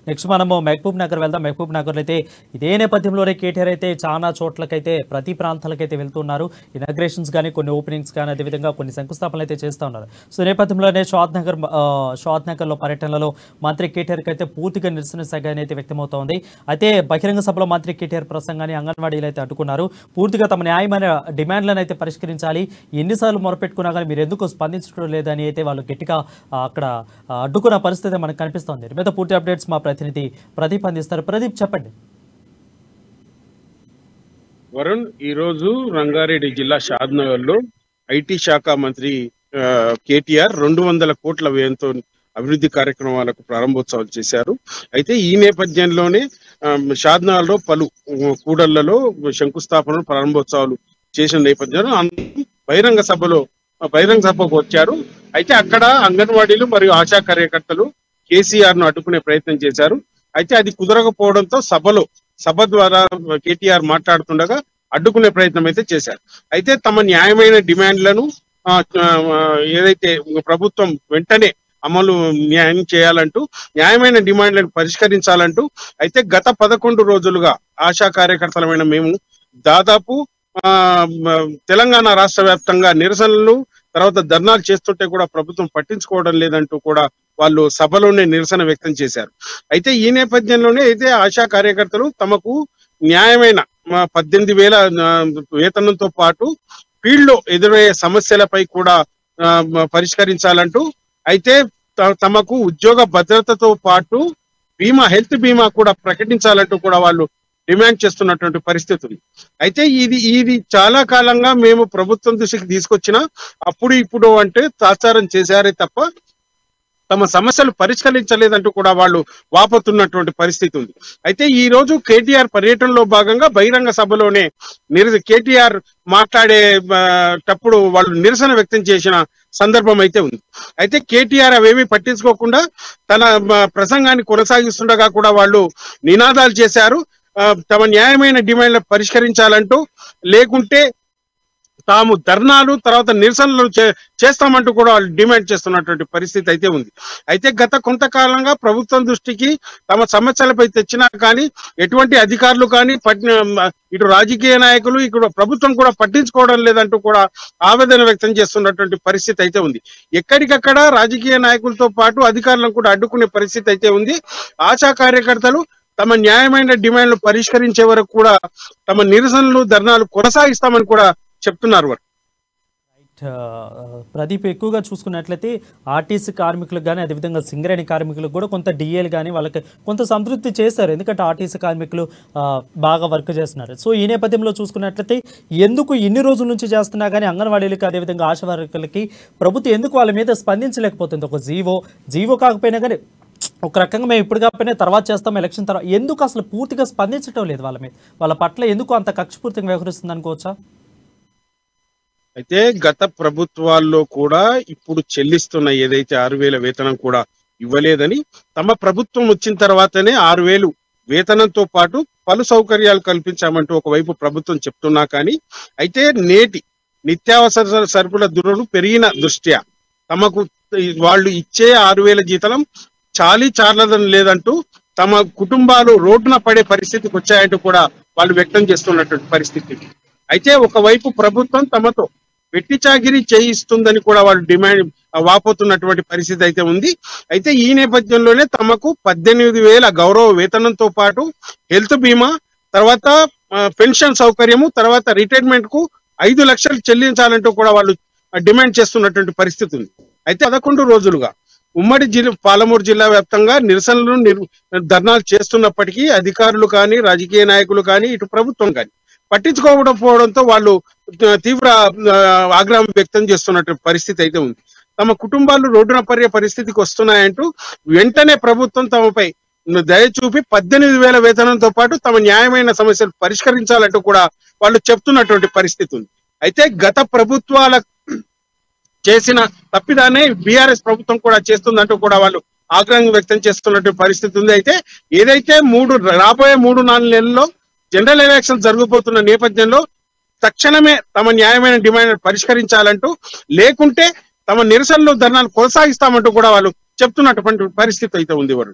Next మనము మహబూబ్ నగర్ వెళ్దాం. మహబూబ్ నగర్లో అయితే ఇదే నేపథ్యంలోనే కేటీఆర్ అయితే చాలా చోట్లకైతే ప్రతి ప్రాంతాలకైతే వెళ్తున్నారు. ఇనాగ్రేషన్స్ కానీ కొన్ని ఓపెనింగ్స్ కానీ అదేవిధంగా కొన్ని శంకుస్థాపనలు అయితే చేస్తూ ఉన్నారు. సో నేపథ్యంలోనే షాద్ నగర్లో పర్యటనలో మంత్రి కేటీఆర్కి అయితే పూర్తిగా నిరసన సగాన్ని అయితే వ్యక్తమవుతోంది. అయితే బహిరంగ సభలో మంత్రి కేటీఆర్ ప్రసంగాన్ని అంగన్వాడీలు అయితే అడ్డుకున్నారు. పూర్తిగా తమ న్యాయమైన డిమాండ్లను అయితే పరిష్కరించాలి, ఎన్నిసార్లు మొరపెట్టుకున్నా కానీ మీరు ఎందుకు స్పందించడం లేదని అయితే వాళ్ళు గట్టిగా అక్కడ అడ్డుకున్న పరిస్థితి మనకు కనిపిస్తోంది. మీద పూర్తి అప్డేట్స్ మా ప్రతినిధి ప్రదీప్ అందిస్తారు. ప్రదీప్, చెప్పండి. వరుణ్, ఈరోజు రంగారెడ్డి జిల్లా షాద్నగర్ లో ఐటీ శాఖ మంత్రి కేటీఆర్ 200 కోట్ల వ్యయంతో అభివృద్ధి కార్యక్రమాలకు ప్రారంభోత్సవాలు చేశారు. అయితే ఈ నేపథ్యంలోనే షాద్నగర్ లో పలు కూడళ్లలో శంకుస్థాపనలు ప్రారంభోత్సవాలు చేసిన నేపథ్యంలో బహిరంగ సభకు వచ్చారు. అయితే అక్కడ అంగన్వాడీలు మరియు ఆశా కార్యకర్తలు కేసీఆర్ ను అడ్డుకునే ప్రయత్నం చేశారు. అయితే అది కుదరకపోవడంతో సభ ద్వారా కేటీఆర్ మాట్లాడుతుండగా అడ్డుకునే ప్రయత్నం అయితే చేశారు. అయితే తమ న్యాయమైన డిమాండ్లను ఏదైతే ప్రభుత్వం వెంటనే న్యాయం చేయాలంటూ, న్యాయమైన డిమాండ్లను పరిష్కరించాలంటూ అయితే గత 11 రోజులుగా ఆశా కార్యకర్తలమైన మేము దాదాపు తెలంగాణ రాష్ట్ర వ్యాప్తంగా నిరసనలు తర్వాత ధర్నాలు చేస్తుంటే కూడా ప్రభుత్వం పట్టించుకోవడం లేదంటూ కూడా వాళ్ళు సభలోనే నిరసన వ్యక్తం చేశారు. అయితే ఈ నేపథ్యంలోనే అయితే ఆశా కార్యకర్తలు తమకు న్యాయమైన 18,000 వేతనంతో పాటు ఫీల్డ్ లో ఎదురయ్యే సమస్యలపై కూడా పరిష్కరించాలంటూ, అయితే తమకు ఉద్యోగ భద్రతతో పాటు హెల్త్ బీమా కూడా ప్రకటించాలంటూ కూడా వాళ్ళు డిమాండ్ చేస్తున్నటువంటి పరిస్థితి ఉంది. అయితే ఇది చాలా కాలంగా మేము ప్రభుత్వం దృష్టికి తీసుకొచ్చిన అప్పుడు ఇప్పుడు అంటే తాత్సారం చేశారే తప్ప తమ సమస్యలు పరిష్కరించలేదంటూ కూడా వాళ్ళు వాపోతున్నటువంటి పరిస్థితి ఉంది. అయితే ఈ రోజు కేటీఆర్ పర్యటనలో భాగంగా బహిరంగ సభలోనే కేటీఆర్ మాట్లాడేటప్పుడు వాళ్ళు నిరసన వ్యక్తం చేసిన సందర్భం అయితే ఉంది. అయితే కేటీఆర్ అవేమీ పట్టించుకోకుండా తన ప్రసంగాన్ని కొనసాగిస్తుండగా కూడా వాళ్ళు నినాదాలు చేశారు. తమ న్యాయమైన డిమాండ్లు పరిష్కరించాలంటూ, లేకుంటే తాము ధర్నాలు తర్వాత నిరసనలు చేస్తామంటూ కూడా వాళ్ళు డిమాండ్ చేస్తున్నటువంటి పరిస్థితి అయితే ఉంది. అయితే గత కొంతకాలంగా ప్రభుత్వం దృష్టికి తమ సమస్యలపై తెచ్చినా కానీ ఎటువంటి అధికారులు కానీ ఇటు రాజకీయ నాయకులు ఇక్కడ ప్రభుత్వం కూడా పట్టించుకోవడం లేదంటూ కూడా ఆవేదన వ్యక్తం చేస్తున్నటువంటి పరిస్థితి అయితే ఉంది. ఎక్కడికక్కడ రాజకీయ నాయకులతో పాటు అధికారులను కూడా అడ్డుకునే పరిస్థితి అయితే ఉంది. ఆశా కార్యకర్తలు తమ న్యాయమైన డిమాండ్లు పరిష్కరించే వరకు కూడా తమ నిరసనలు ధర్నాలు కొనసాగిస్తామని కూడా చెప్తున్నారు. ప్రదీప్, ఎక్కువగా చూసుకున్నట్లయితే ఆర్టీసీ కార్మికులకు కానీ అదేవిధంగా సింగరేణి కార్మికులకు కూడా కొంత డిఏలు కానీ వాళ్ళకి కొంత సంతృప్తి చేశారు, ఎందుకంటే ఆర్టీసీ కార్మికులు బాగా వర్క్ చేస్తున్నారు. సో ఈ నేపథ్యంలో చూసుకున్నట్లయితే ఎందుకు ఇన్ని రోజుల నుంచి చేస్తున్నా కానీ అంగన్వాడీలకి అదేవిధంగా ఆశా వర్కర్లకి ప్రభుత్వం ఎందుకు వాళ్ళ మీద స్పందించలేకపోతుంది? ఒక జీవో కాకపోయినా కానీ ఒక రకంగా మేము ఇప్పుడు కాకపోయినా తర్వాత చేస్తాం ఎలక్షన్ తర్వాత, ఎందుకు అసలు పూర్తిగా స్పందించడం లేదు వాళ్ళ మీద? వాళ్ళ పట్ల ఎందుకు అంత కక్షపూర్తిగా వ్యవహరిస్తుంది అనుకోవచ్చా? అయితే గత ప్రభుత్వాల్లో కూడా ఇప్పుడు చెల్లిస్తున్న ఏదైతే 6,000 వేతనం కూడా ఇవ్వలేదని, తమ ప్రభుత్వం వచ్చిన తర్వాతనే 6,000 వేతనంతో పాటు పలు సౌకర్యాలు కల్పించామంటూ ఒకవైపు ప్రభుత్వం చెప్తున్నా కానీ, అయితే నేటి నిత్యావసర సరుకుల ధరలు పెరిగిన దృష్ట్యా తమకు వాళ్ళు ఇచ్చే 6,000 జీతం చాలదని లేదంటూ తమ కుటుంబాలు రోడ్డున పడే పరిస్థితికి వచ్చాయంటూ కూడా వాళ్ళు వ్యక్తం చేస్తున్నటువంటి పరిస్థితి. అయితే ఒకవైపు ప్రభుత్వం తమతో వెట్టి చాకిరీ చేయిస్తుందని కూడా వాళ్ళు డిమాండ్ వాపోతున్నటువంటి పరిస్థితి అయితే ఉంది. అయితే ఈ నేపథ్యంలోనే తమకు 18,000 గౌరవ వేతనంతో పాటు హెల్త్ బీమా, తర్వాత పెన్షన్ సౌకర్యము, తర్వాత రిటైర్మెంట్ కు 5 లక్షలు చెల్లించాలంటూ కూడా వాళ్ళు డిమాండ్ చేస్తున్నటువంటి పరిస్థితి ఉంది. అయితే 11 రోజులుగా ఉమ్మడి పాలమూరు జిల్లా వ్యాప్తంగా నిరసనలు ధర్నాలు చేస్తున్నప్పటికీ అధికారులు కానీ రాజకీయ నాయకులు కానీ ఇటు ప్రభుత్వం కానీ పట్టించుకోకపోవడంతో వాళ్ళు తీవ్ర ఆగ్రహం వ్యక్తం చేస్తున్నటువంటి పరిస్థితి అయితే ఉంది. తమ కుటుంబాలు రోడ్డున పడే పరిస్థితికి వస్తున్నాయంటూ వెంటనే ప్రభుత్వం తమపై దయ చూపి 18,000 వేతనంతో పాటు తమ న్యాయమైన సమస్యలు పరిష్కరించాలంటూ కూడా వాళ్ళు చెప్తున్నటువంటి పరిస్థితి ఉంది. అయితే గత ప్రభుత్వాల చేసిన తప్పిదాన్ని బీఆర్ఎస్ ప్రభుత్వం కూడా చేస్తుందంటూ కూడా వాళ్ళు ఆగ్రహం వ్యక్తం చేస్తున్నటువంటి పరిస్థితి ఉంది. అయితే ఏదైతే రాబోయే 3-4 నెలల్లో జనరల్ ఎలక్షన్ జరగబోతున్న నేపథ్యంలో తక్షణమే తమ న్యాయమైన డిమాండ్ పరిష్కరించాలంటూ, లేకుంటే తమ నిరసనలు ధర్నాలు కొనసాగిస్తామంటూ కూడా వాళ్ళు చెప్తున్నటువంటి పరిస్థితి అయితే ఉంది.